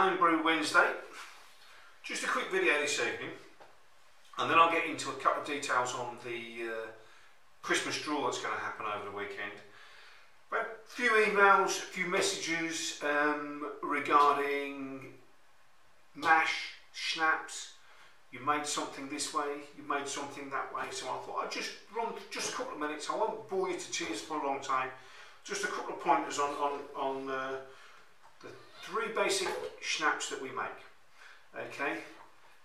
Homebrew Wednesday. Just a quick video this evening, and then I'll get into a couple of details on the Christmas draw that's going to happen over the weekend. But a few emails, a few messages regarding mash, schnapps. You made something this way, you made something that way, so I thought I'd just run just a couple of minutes. I won't bore you to tears for a long time. Just a couple of pointers on the three basic schnapps that we make. Okay,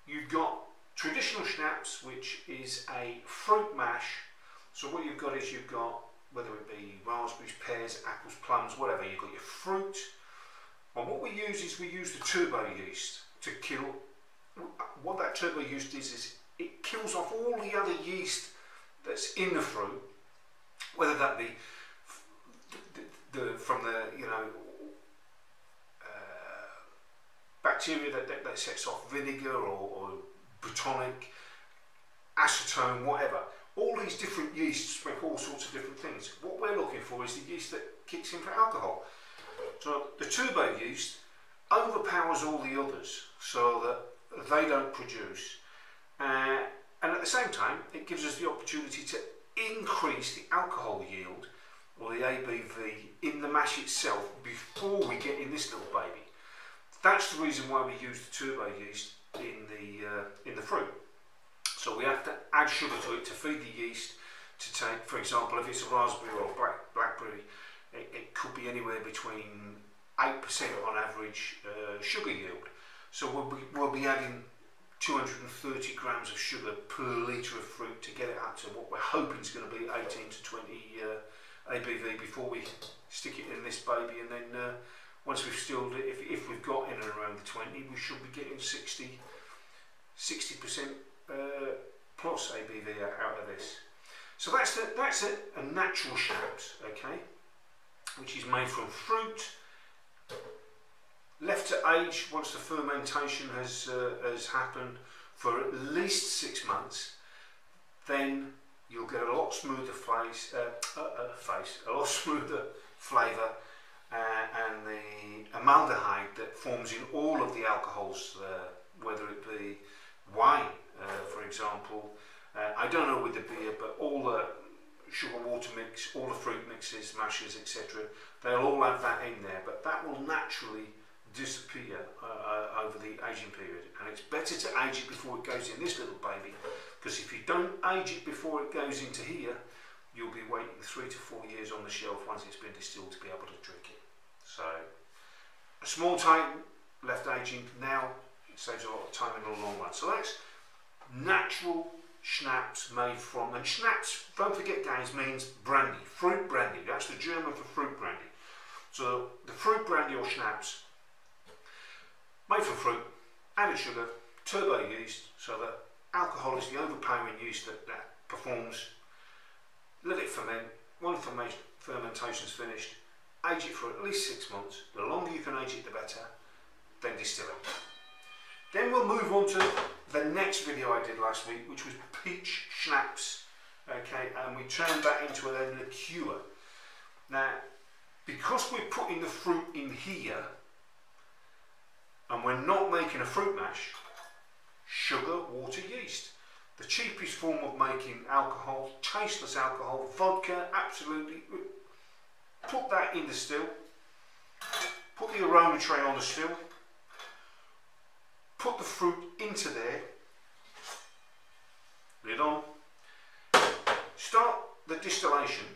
you've got traditional schnapps, which is a fruit mash. So what you've got is, you've got, whether it be raspberries, pears, apples, plums, whatever, you've got your fruit. And what we use is, we use the turbo yeast to kill. What that turbo yeast is it kills off all the other yeast that's in the fruit, whether that be from the bacteria that sets off vinegar or botanic, acetone, whatever. All these different yeasts make all sorts of different things. What we're looking for is the yeast that kicks in for alcohol. So the turbo yeast overpowers all the others so that they don't produce, and at the same time it gives us the opportunity to increase the alcohol yield, or the ABV, in the mash itself before we get in this little baby. That's the reason why we use the turbo yeast in the fruit. So we have to add sugar to it to feed the yeast to take, for example, if it's a raspberry or blackberry, it could be anywhere between 8% on average sugar yield. So we'll be adding 230 grams of sugar per litre of fruit to get it up to what we're hoping is going to be 18 to 20 ABV before we stick it in this baby. And then once we've stilled it, if we've got in and around the 20, we should be getting 60% plus ABV out of this. So that's a natural schnapps, okay, which is made from fruit, left to age once the fermentation has happened for at least 6 months. Then you'll get a lot smoother a lot smoother flavour, and the amaldehyde that forms in all of the alcohols, whether it be wine, for example. I don't know with the beer, but all the sugar water mix, all the fruit mixes, mashes, etc., they'll all have that in there, but that will naturally disappear over the aging period. And it's better to age it before it goes in this little baby, because if you don't age it before it goes into here, you'll be waiting 3 to 4 years on the shelf once it's been distilled to be able to drink it. So a small time left aging now, it saves a lot of time in the long run. So that's natural schnapps made from, and schnapps, don't forget guys, means brandy, fruit brandy. That's the German for fruit brandy. So the fruit brandy or schnapps, made from fruit, added sugar, turbo yeast, so that alcohol is the overpowering yeast that performs. Let it ferment. One fermentation's finished, age it for at least 6 months. The longer you can age it, the better. Then distill it. Then we'll move on to the next video I did last week, which was peach schnapps. Okay, and we turned that into a liqueur. Now, because we're putting the fruit in here, and we're not making a fruit mash, sugar, water, yeast. The cheapest form of making alcohol, tasteless alcohol, vodka, absolutely. Put that in the still. Put the aroma tray on the still. Put the fruit into there. Lid on. Start the distillation.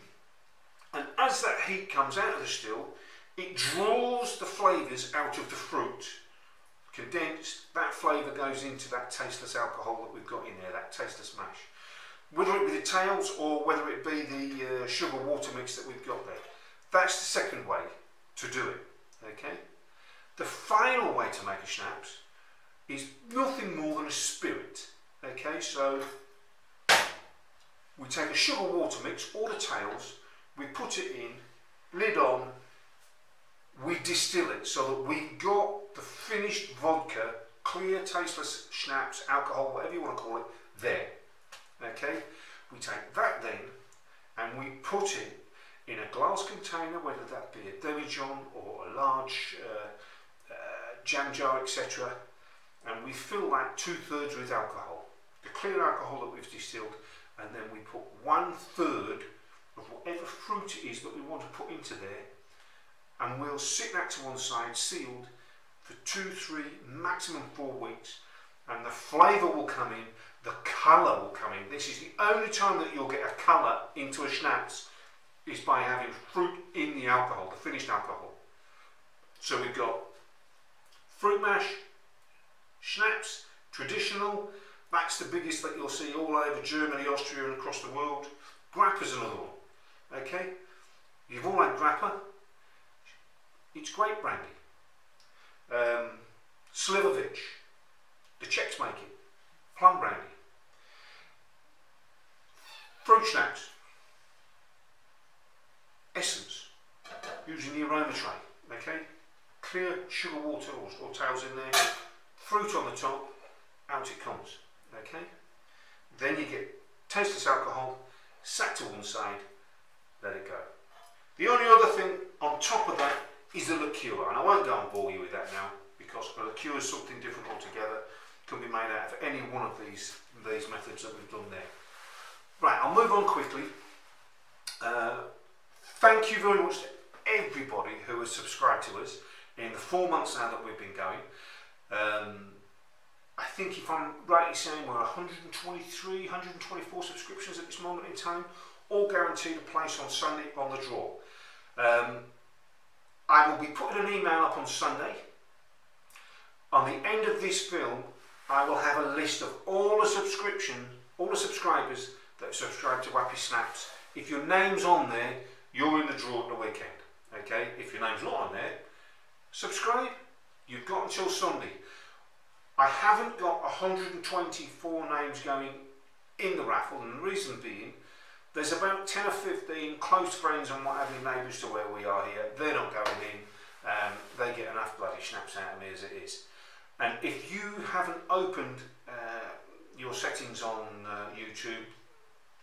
And as that heat comes out of the still, it draws the flavours out of the fruit. Condensed, that flavour goes into that tasteless alcohol that we've got in there, that tasteless mash. Whether it be the tails or whether it be the sugar water mix that we've got there. That's the second way to do it, okay? The final way to make a schnapps is nothing more than a spirit, okay? So we take a sugar water mix, or the tails, we put it in, lid on, we distill it so that we got the finished vodka, clear, tasteless schnapps, alcohol, whatever you want to call it, there. Okay? We take that then and we put it in a glass container, whether that be a demijohn or a large jam jar, etc. And we fill that 2/3 with alcohol, the clear alcohol that we've distilled, and then we put 1/3 of whatever fruit it is that we want to put into there, and we'll sit that to one side sealed for 2, 3, maximum 4 weeks, and the flavour will come in, the colour will come in. This is the only time that you'll get a colour into a schnapps, is by having fruit in the alcohol, the finished alcohol. So we've got fruit mash, schnapps, traditional, that's the biggest that you'll see all over Germany, Austria and across the world. Grappa's another one, okay? You've all had grappa, it's grape brandy. Slivovich, the Czechs make it, plum brandy. Fruit schnapps, essence, using the aroma tray, okay? Clear sugar water or tails in there, fruit on the top, out it comes, okay? Then you get tasteless alcohol, sat to one side, let it go. The only other thing on top of that is the liqueur, and I won't go and bore you with that now, because a liqueur is something different altogether. It can be made out of any one of these methods that we've done there. Right, I'll move on quickly. Thank you very much to everybody who has subscribed to us in the 4 months now that we've been going. I think if I'm rightly saying we're 123, 124 subscriptions at this moment in time, all guaranteed a place on Sunday on the draw. I will be putting an email up on Sunday. On the end of this film, I will have a list of all the subscribers that have subscribed to Wappy Schnapps. If your name's on there, you're in the draw at the weekend. Okay? If your name's not on there, subscribe. You've got until Sunday. I haven't got 124 names going in the raffle, and the reason being, there's about 10 or 15 close friends and what have you, neighbours to where we are here. They're not going in. They get enough bloody schnapps out of me as it is. And if you haven't opened your settings on YouTube,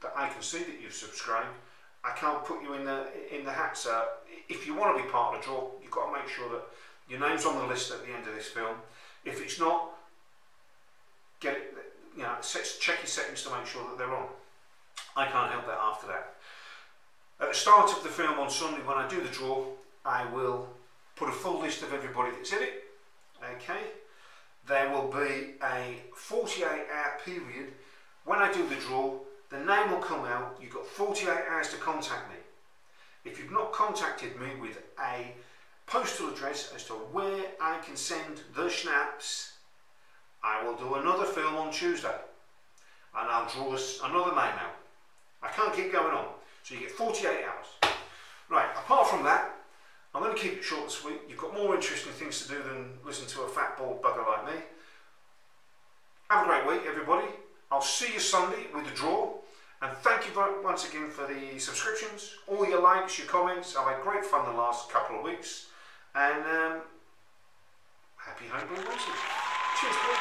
that I can see that you've subscribed, I can't put you in the hat. So if you want to be part of the draw, you've got to make sure that your name's on the list at the end of this film. If it's not, get it, you know, check your settings to make sure that they're on. I can't help that after that. At the start of the film on Sunday, when I do the draw, I will put a full list of everybody that's in it. Okay. There will be a 48-hour period. When I do the draw, the name will come out. You've got 48 hours to contact me. If you've not contacted me with a postal address as to where I can send the schnapps, I will do another film on Tuesday, and I'll draw another name out. I can't keep going on, so you get 48 hours. Right, apart from that, I'm going to keep it short and sweet. You've got more interesting things to do than listen to a fat bald bugger like me. Have a great week, everybody. I'll see you Sunday with the draw, and thank you once again for the subscriptions, all your likes, your comments. I've had great fun the last couple of weeks, and happy homebrew races. Cheers, boys.